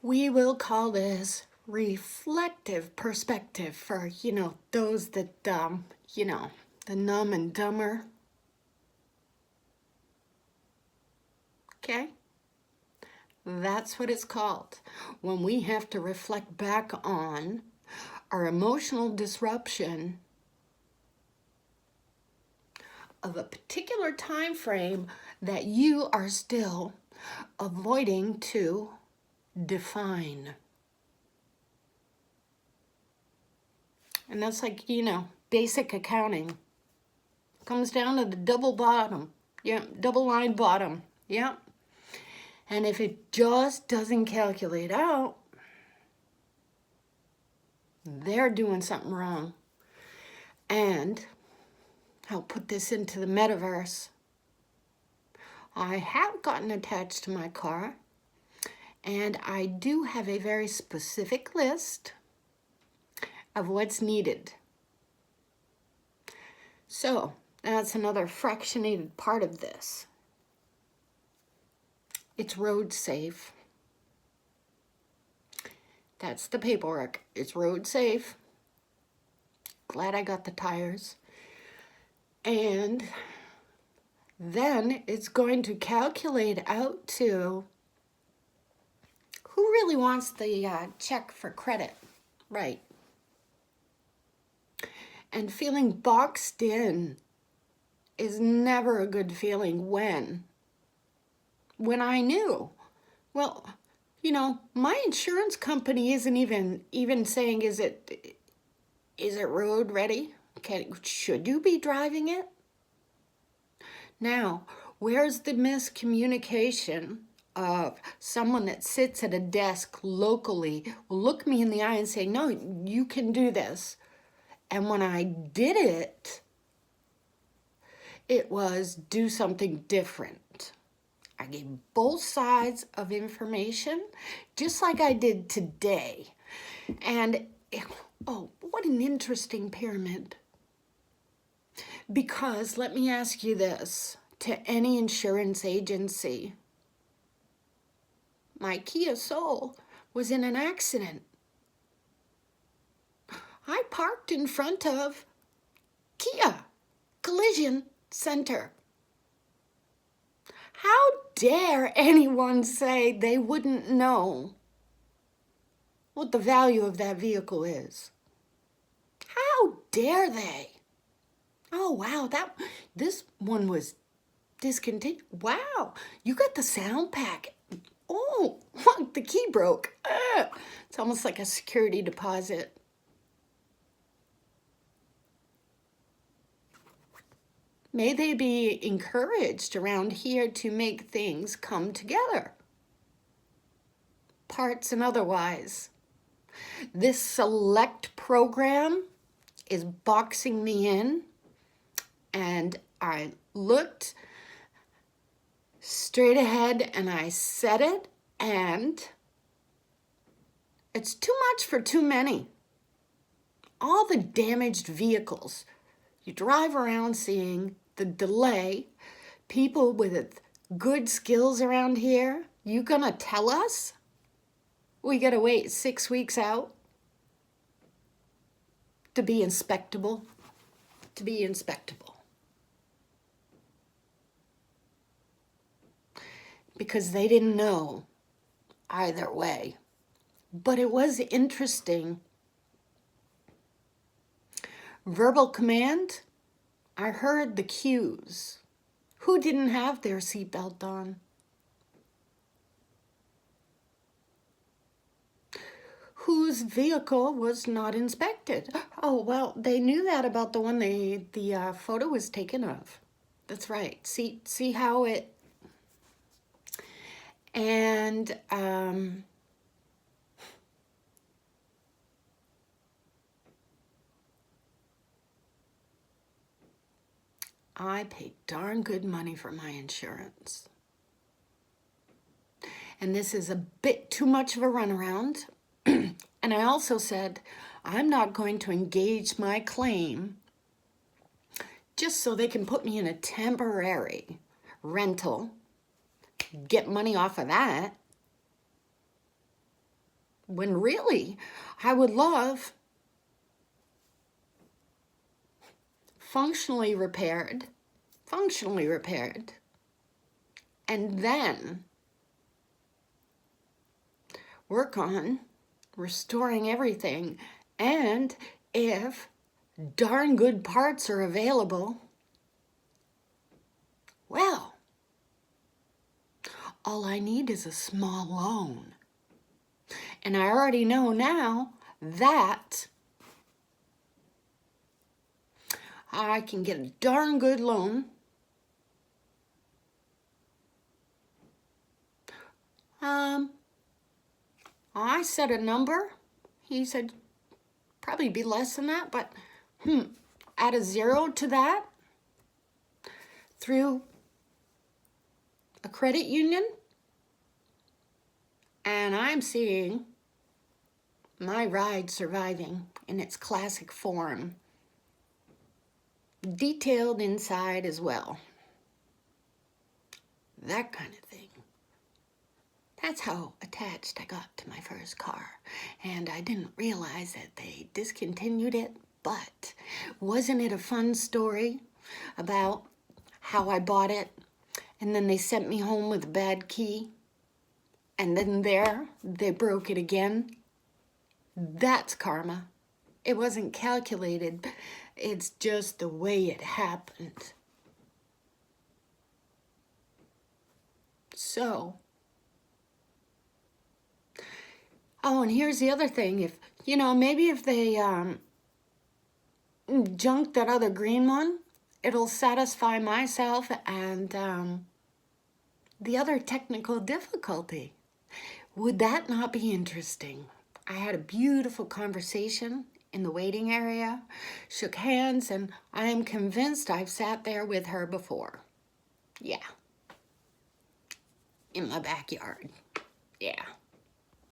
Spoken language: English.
We will call this reflective perspective for, those that, the numb and dumber. Okay? That's what it's called. When we have to reflect back on our emotional disruption of a particular time frame that you are still avoiding to define. And that's like, basic accounting. Comes down to the double bottom. Yeah, double line bottom. Yeah. And if it just doesn't calculate out, they're doing something wrong. And I'll put this into the metaverse. I have gotten attached to my car, and I do have a very specific list of what's needed. So that's another fractionated part of this. It's road safe. That's the paperwork. It's road safe. Glad I got the tires. And then it's going to calculate out to who really wants the check for credit, right? And feeling boxed in is never a good feeling when I knew, well, my insurance company isn't even saying, is it road ready? Should you be driving it? Now, where's the miscommunication of someone that sits at a desk locally will look me in the eye and say, no, you can do this. And when I did it, it was do something different. I gave both sides of information, just like I did today. And, oh, what an interesting pyramid. Because let me ask you this, to any insurance agency, my Kia Soul was in an accident. I parked in front of Kia Collision Center. How dare anyone say they wouldn't know what the value of that vehicle is? How dare they? Oh, wow, this one was discontinued. Wow, you got the sound pack. Oh, the key broke. It's almost like a security deposit. May they be encouraged around here to make things come together, parts and otherwise. This select program is boxing me in, and I looked straight ahead and I said it, and it's too much for too many. All the damaged vehicles. You drive around seeing the delay, people with good skills around here. You gonna tell us we gotta wait 6 weeks out to be inspectable? To be inspectable. Because they didn't know either way. But it was interesting. Verbal command, I heard the cues. Who didn't have their seatbelt on? Whose vehicle was not inspected? Oh, well, they knew that about the one the photo was taken of. That's right. See how it... And I pay darn good money for my insurance. And this is a bit too much of a runaround. And I also said, I'm not going to engage my claim just so they can put me in a temporary rental, get money off of that. when really I would love functionally repaired, and then work on restoring everything. And if darn good parts are available, well, all I need is a small loan. And I already know now that I can get a darn good loan. I said a number. He said probably be less than that, but add a 0 to that through a credit union, and I'm seeing my ride surviving in its classic form, detailed inside as well. That kind of thing. That's how attached I got to my first car. And I didn't realize that they discontinued it, but wasn't it a fun story about how I bought it and then they sent me home with a bad key and then they broke it again? That's karma. It wasn't calculated. It's just the way it happened. So, oh, and here's the other thing. If, maybe if they junk that other green one, it'll satisfy myself and the other technical difficulty. Would that not be interesting? I had a beautiful conversation in the waiting area, shook hands, and I am convinced I've sat there with her before. Yeah. In my backyard. Yeah.